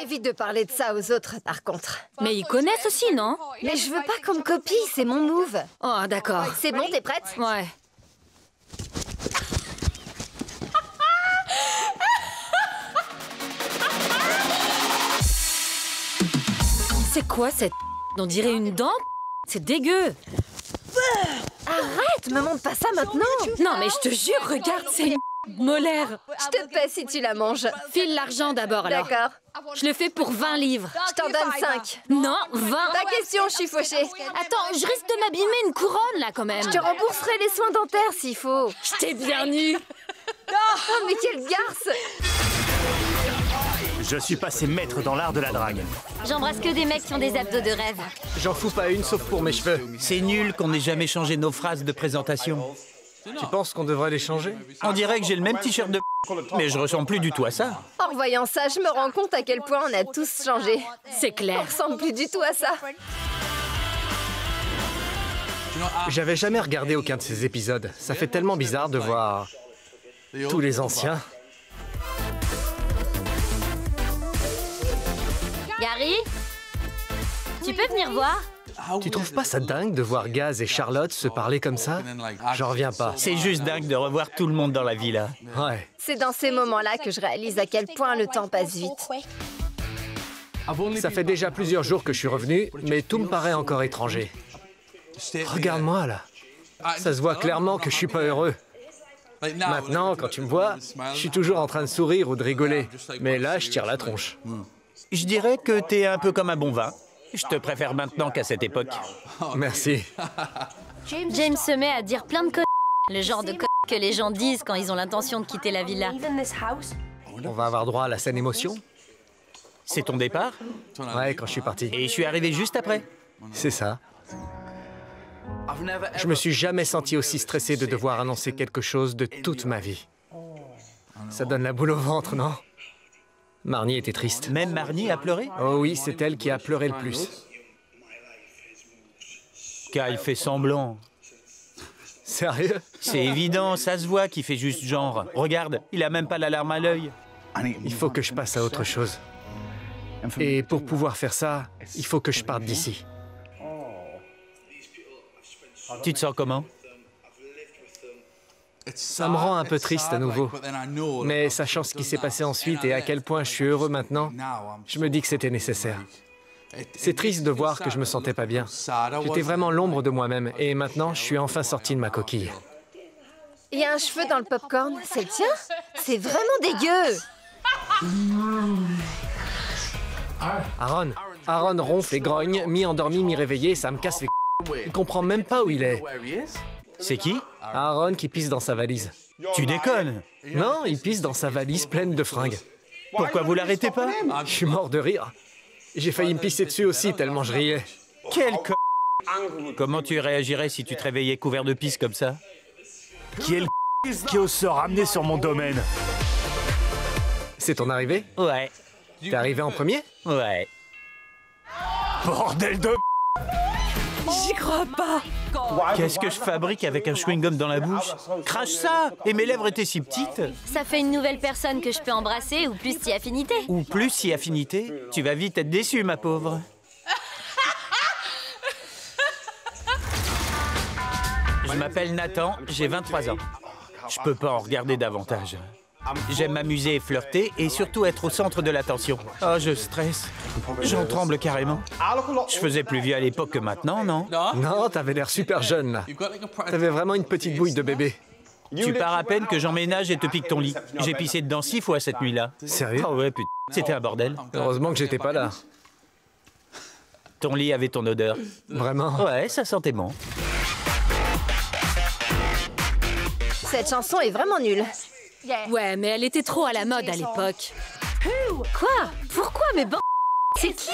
Évite de parler de ça aux autres, par contre. Mais ils connaissent aussi, non? Mais je veux pas qu'on me copie, c'est mon move. Oh, d'accord. C'est bon, t'es prête? Ouais. C'est quoi cette... On dirait une dent? C'est dégueu. Arrête, me montre pas ça maintenant. Non, mais je te jure, regarde, c'est une molaire. Je te paie si tu la manges. File l'argent d'abord, alors. D'accord. Je le fais pour 20 livres. Je t'en donne 5. Non, 20. Ta question, je suis fauchée. Attends, je risque de m'abîmer une couronne, là, quand même. Je te rembourserai les soins dentaires s'il faut. Je t'ai bien nu. Oh, mais quelle garce! Je suis passé maître dans l'art de la drague. J'embrasse que des mecs qui ont des abdos de rêve. J'en fous pas une sauf pour mes cheveux. C'est nul qu'on n'ait jamais changé nos phrases de présentation. Tu penses qu'on devrait les changer? On dirait que j'ai le même t-shirt de mais je ressemble plus du tout à ça. En voyant ça, je me rends compte à quel point on a tous changé. C'est clair. On ressemble plus du tout à ça. J'avais jamais regardé aucun de ces épisodes. Ça fait tellement bizarre de voir tous les anciens. Gary, tu peux venir voir? Tu trouves pas ça dingue de voir Gaz et Charlotte se parler comme ça? J'en reviens pas. C'est juste dingue de revoir tout le monde dans la villa. Ouais. C'est dans ces moments-là que je réalise à quel point le temps passe vite. Ça fait déjà plusieurs jours que je suis revenu, mais tout me paraît encore étranger. Regarde-moi là. Ça se voit clairement que je suis pas heureux. Maintenant, quand tu me vois, je suis toujours en train de sourire ou de rigoler. Mais là, je tire la tronche. Je dirais que t'es un peu comme un bon vin. Je te préfère maintenant qu'à cette époque. Merci. James se met à dire plein de conneries. Le genre de conneries que les gens disent quand ils ont l'intention de quitter la villa. On va avoir droit à la scène émotion? C'est ton départ? Ouais, quand je suis parti. Et je suis arrivé juste après. C'est ça. Je me suis jamais senti aussi stressé de devoir annoncer quelque chose de toute ma vie. Ça donne la boule au ventre, non? Marnie était triste. Même Marnie a pleuré? Oh oui, c'est elle qui a pleuré le plus. Kyle fait semblant. Sérieux? C'est évident, ça se voit qu'il fait juste genre. Regarde, il a même pas la larme à l'œil. Il faut que je passe à autre chose. Et pour pouvoir faire ça, il faut que je parte d'ici. Tu te sens comment? Ça me rend un peu triste à nouveau. Mais sachant ce qui s'est passé ensuite et à quel point je suis heureux maintenant, je me dis que c'était nécessaire. C'est triste de voir que je me sentais pas bien. J'étais vraiment l'ombre de moi-même et maintenant, je suis enfin sorti de ma coquille. Il y a un cheveu dans le popcorn, c'est le tien? C'est vraiment dégueu! Aaron ronfle et grogne, mi-endormi, mi-réveillé, ça me casse les couilles. Il comprend même pas où il est. C'est qui? Aaron qui pisse dans sa valise. Tu déconnes? Non, il pisse dans sa valise pleine de fringues. Pourquoi vous l'arrêtez pas? Je suis mort de rire. J'ai failli me pisser dessus aussi tellement je riais. Quel co... Comment tu réagirais si tu te réveillais couvert de pisse comme ça? Qui est le qui ose se ramener sur mon domaine? C'est ton arrivée? Ouais. T'es arrivé en premier? Ouais. Bordel de... J'y crois pas. Qu'est-ce que je fabrique avec un chewing-gum dans la bouche? Crache ça! Et mes lèvres étaient si petites. Ça fait une nouvelle personne que je peux embrasser ou plus si affinité. Ou plus si affinité. Tu vas vite être déçu, ma pauvre. Je m'appelle Nathan, j'ai 23 ans. Je peux pas en regarder davantage. J'aime m'amuser et flirter, et surtout être au centre de l'attention. Oh, je stresse. J'en tremble carrément. Je faisais plus vieux à l'époque que maintenant, non? Non, t'avais l'air super jeune, là. T'avais vraiment une petite bouille de bébé. Tu pars à peine que j'emménage et te pique ton lit. J'ai pissé dedans 6 fois cette nuit-là. Sérieux? Oh ouais, putain, c'était un bordel. Heureusement que j'étais pas là. Ton lit avait ton odeur. Vraiment? Ouais, ça sentait bon. Cette chanson est vraiment nulle. Ouais, mais elle était trop à la mode à l'époque. Quoi? Pourquoi? Mais bon... C'est qui?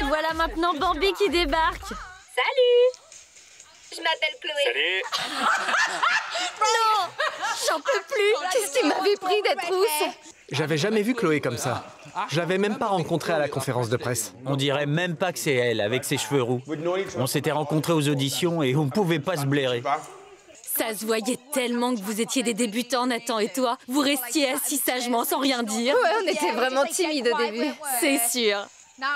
Voilà maintenant Bambi qui débarque. Salut! Je m'appelle Chloé. Non! J'en peux plus! Qu'est-ce qui m'avait pris d'être rousse? J'avais jamais vu Chloé comme ça. Je l'avais même pas rencontrée à la conférence de presse. On dirait même pas que c'est elle, avec ses cheveux roux. On s'était rencontrés aux auditions et on pouvait pas se blairer. Ça se voyait tellement que vous étiez des débutants, Nathan et toi. Vous restiez assis sagement sans rien dire. Ouais, on était vraiment timides au début. C'est sûr.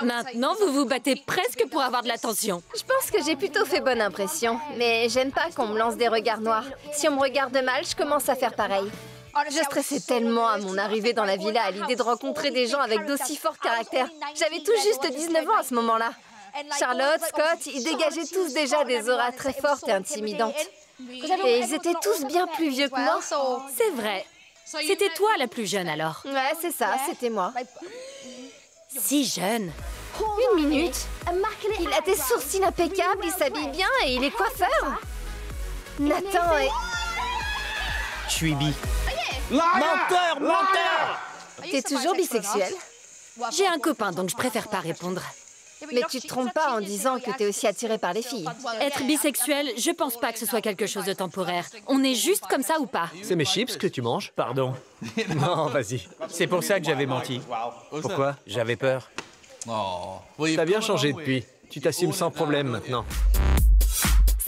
Maintenant, vous vous battez presque pour avoir de l'attention. Je pense que j'ai plutôt fait bonne impression. Mais j'aime pas qu'on me lance des regards noirs. Si on me regarde mal, je commence à faire pareil. Je stressais tellement à mon arrivée dans la villa à l'idée de rencontrer des gens avec d'aussi forts caractères. J'avais tout juste 19 ans à ce moment-là. Charlotte, Scott, ils dégageaient tous déjà des auras très fortes et intimidantes. Et ils étaient tous bien plus vieux que moi. C'est vrai. C'était toi la plus jeune alors. Ouais, c'est ça, c'était moi. Si jeune. Une minute. Il a des sourcils impeccables, il s'habille bien et il est coiffeur. Nathan est... Je suis bi. Menteur, menteur! T'es toujours bisexuel? J'ai un copain, donc je préfère pas répondre. Mais tu te trompes pas en disant que t'es aussi attiré par les filles. Être bisexuel, je pense pas que ce soit quelque chose de temporaire. On est juste comme ça ou pas? C'est mes chips que tu manges? Pardon. Non, vas-y. C'est pour ça que j'avais menti. Pourquoi? J'avais peur. T'as bien changé depuis. Tu t'assumes sans problème maintenant.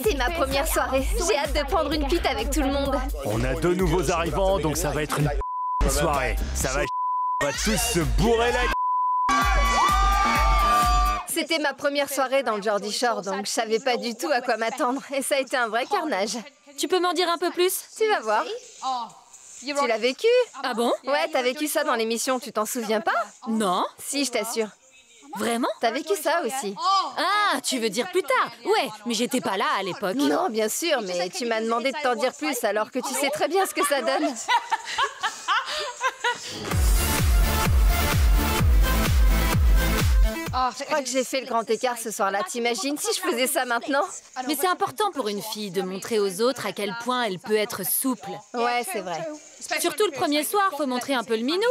C'est ma première soirée. J'ai hâte de prendre une pite avec tout le monde. On a 2 nouveaux arrivants, donc ça va être une soirée. Ça va on va tous se bourrer la C'était ma première soirée dans le Geordie Shore, donc je savais pas du tout à quoi m'attendre. Et ça a été un vrai carnage. Tu peux m'en dire un peu plus? Tu vas voir. Tu l'as vécu? Ah bon? Ouais, t'as vécu ça dans l'émission, tu t'en souviens pas? Non. Si, je t'assure. Vraiment? T'as vécu ça aussi. Ah, tu veux dire plus tard? Ouais, mais j'étais pas là à l'époque. Non, bien sûr, mais tu m'as demandé de t'en dire plus alors que tu sais très bien ce que ça donne. Je crois que j'ai fait le grand écart ce soir-là. T'imagines si je faisais ça maintenant? Mais c'est important pour une fille de montrer aux autres à quel point elle peut être souple. Ouais, c'est vrai. Surtout le premier soir, faut montrer un peu le minou.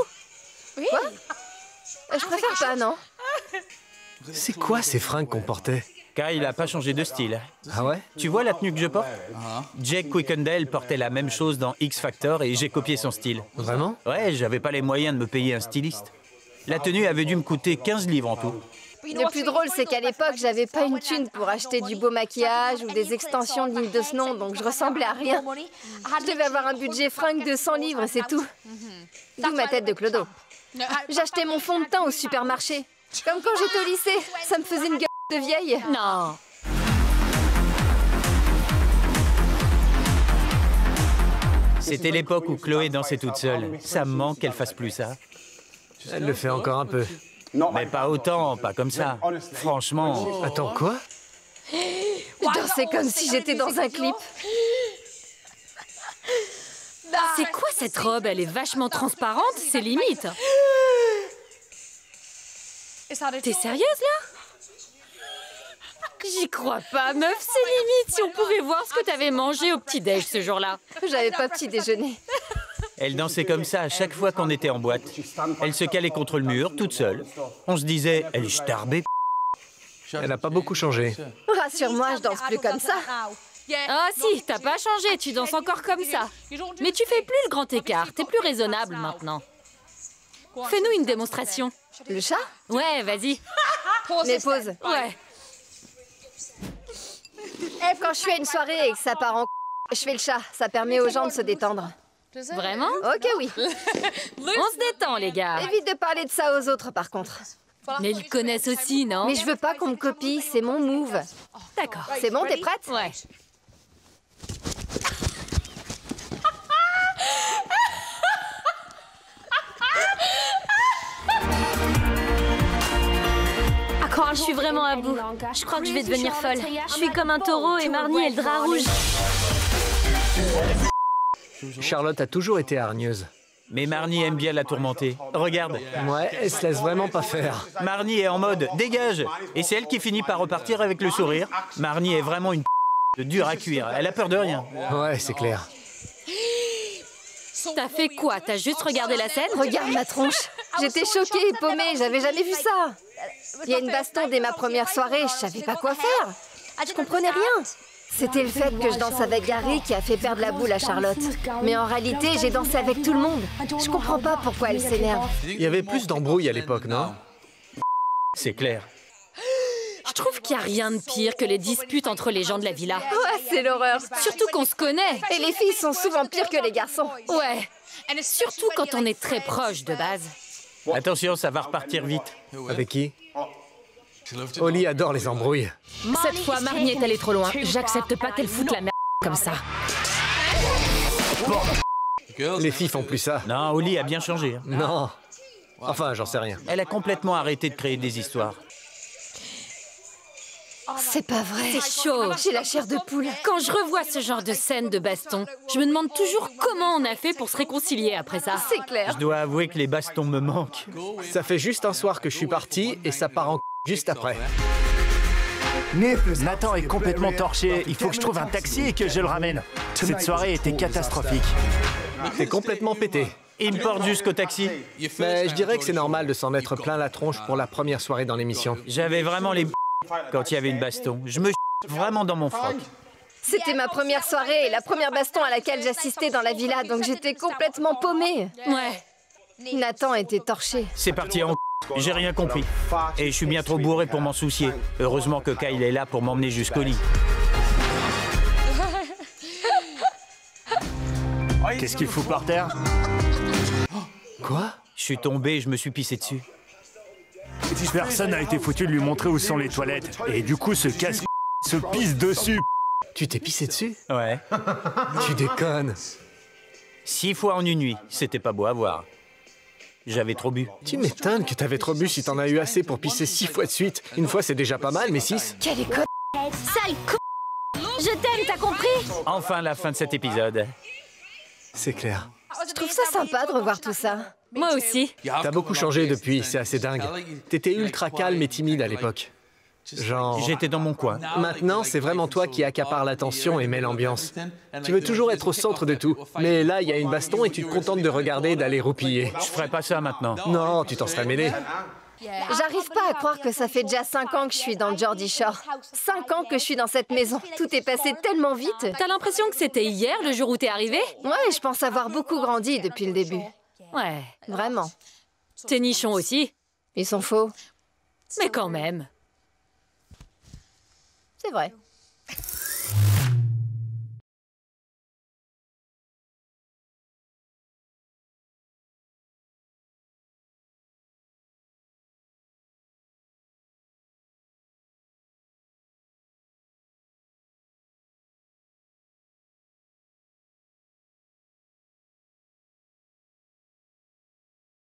Quoi? Je préfère pas, non? C'est quoi ces fringues qu'on portait? Kyle a pas changé de style. Ah ouais? Tu vois la tenue que je porte? Jake Quickendale portait la même chose dans X Factor et j'ai copié son style. Vraiment? Ouais, j'avais pas les moyens de me payer un styliste. La tenue avait dû me coûter 15 livres en tout. Le plus drôle, c'est qu'à l'époque, j'avais pas une thune pour acheter du beau maquillage ou des extensions dignes de ce nom, donc je ressemblais à rien. Je devais avoir un budget fringue de 100 livres, c'est tout. D'où ma tête de clodo. J'achetais mon fond de teint au supermarché. Comme quand j'étais au lycée, ça me faisait une gueule de vieille. Non. C'était l'époque où Chloé dansait toute seule. Ça me manque qu'elle fasse plus ça. Elle le fait encore un peu. Mais pas autant, pas comme ça. Franchement... Attends, quoi? Je dansais comme si j'étais dans un clip. C'est quoi cette robe? Elle est vachement transparente, c'est limite. T'es sérieuse là? J'y crois pas, meuf, c'est limite. Si on pouvait voir ce que t'avais mangé au petit-déj ce jour-là. J'avais pas petit déjeuner. Elle dansait comme ça à chaque fois qu'on était en boîte. Elle se calait contre le mur, toute seule. On se disait, elle est starbée. Elle a pas beaucoup changé. Rassure-moi, je danse plus comme ça. Ah si, t'as pas changé, tu danses encore comme ça. Mais tu fais plus le grand écart, t'es plus raisonnable maintenant. Fais-nous une démonstration. Le chat? Ouais, vas-y. Mais pause. Ouais. Quand je suis à une soirée et que ça part en je fais le chat. Ça permet aux gens de se détendre. Vraiment? Ok, oui. On se détend, les gars. Évite de parler de ça aux autres, par contre. Mais ils connaissent aussi, non? Mais je veux pas qu'on me copie, c'est mon move. D'accord. C'est bon, t'es prête? Ouais. Je suis vraiment à bout. Je crois que je vais devenir folle. Je suis comme un taureau et Marnie est le drap rouge. Charlotte a toujours été hargneuse. Mais Marnie aime bien la tourmenter. Regarde. Ouais, elle se laisse vraiment pas faire. Marnie est en mode dégage. Et c'est elle qui finit par repartir avec le sourire. Marnie est vraiment une dure à cuire. Elle a peur de rien. Ouais, c'est clair. T'as fait quoi? T'as juste regardé la scène? Regarde ma tronche. J'étais choquée et paumée, j'avais jamais vu ça. Il y a une baston dès ma première soirée, je savais pas quoi faire. Je comprenais rien. C'était le fait que je danse avec Gary qui a fait perdre la boule à Charlotte. Mais en réalité, j'ai dansé avec tout le monde. Je comprends pas pourquoi elle s'énerve. Il y avait plus d'embrouilles à l'époque, non? C'est clair. Je Je trouve qu'il n'y a rien de pire que les disputes entre les gens de la villa. Ouais, c'est l'horreur. Surtout qu'on se connaît. Et les filles sont souvent pires que les garçons. Ouais. Surtout quand on est très proche de base. Attention, ça va repartir vite. Avec qui? Holly adore les embrouilles. Cette fois, Marnie est allée trop loin. J'accepte pas qu'elle foute la merde comme ça. Les filles font plus ça. Non, Holly a bien changé. Hein. Non. Enfin, j'en sais rien. Elle a complètement arrêté de créer des histoires. C'est pas vrai. C'est chaud. J'ai la chair de poule. Quand je revois ce genre de scène de baston, je me demande toujours comment on a fait pour se réconcilier après ça. C'est clair. Je dois avouer que les bastons me manquent. Ça fait juste un soir que je suis parti et ça part en juste après. Nathan est complètement torché. Il faut que je trouve un taxi et que je le ramène. Cette soirée était catastrophique. T'es complètement pété. Il me porte jusqu'au taxi. Mais je dirais que c'est normal de s'en mettre plein la tronche pour la première soirée dans l'émission. J'avais vraiment les quand il y avait une baston. Je me vraiment dans mon froc. C'était ma première soirée et la première baston à laquelle j'assistais dans la villa, donc j'étais complètement paumée. Ouais. Nathan était torché. C'est parti en j'ai rien compris. Et je suis bien trop bourré pour m'en soucier. Heureusement que Kyle est là pour m'emmener jusqu'au lit. Qu'est-ce qu'il fout par terre? Quoi? Je suis tombé et je me suis pissé dessus. Personne n'a été foutu de lui montrer où sont les toilettes. Et du coup, ce casse se pisse dessus. Tu t'es pissé dessus? Ouais. Tu déconnes. 6 fois en une nuit. C'était pas beau à voir. J'avais trop bu. Tu m'étonnes que t'avais trop bu si t'en as eu assez pour pisser 6 fois de suite. Une fois, c'est déjà pas mal, mais 6. Quelle école. Sale Je t'aime, t'as compris? Enfin la fin de cet épisode. C'est clair. Je trouve ça sympa de revoir tout ça. Moi aussi. T'as beaucoup changé depuis, c'est assez dingue. T'étais ultra calme et timide à l'époque. Genre... J'étais dans mon coin. Maintenant, c'est vraiment toi qui accapare l'attention et met l'ambiance. Tu veux toujours être au centre de tout. Mais là, il y a une baston et tu te contentes de regarder et d'aller roupiller. Je ferais pas ça maintenant. Non, tu t'en serais mêlé. J'arrive pas à croire que ça fait déjà 5 ans que je suis dans Geordie Shore. 5 ans que je suis dans cette maison. Tout est passé tellement vite. T'as l'impression que c'était hier, le jour où t'es arrivé? Ouais, je pense avoir beaucoup grandi depuis le début. Ouais. Vraiment. Tes nichons aussi. Ils sont faux. Mais quand même. C'est vrai.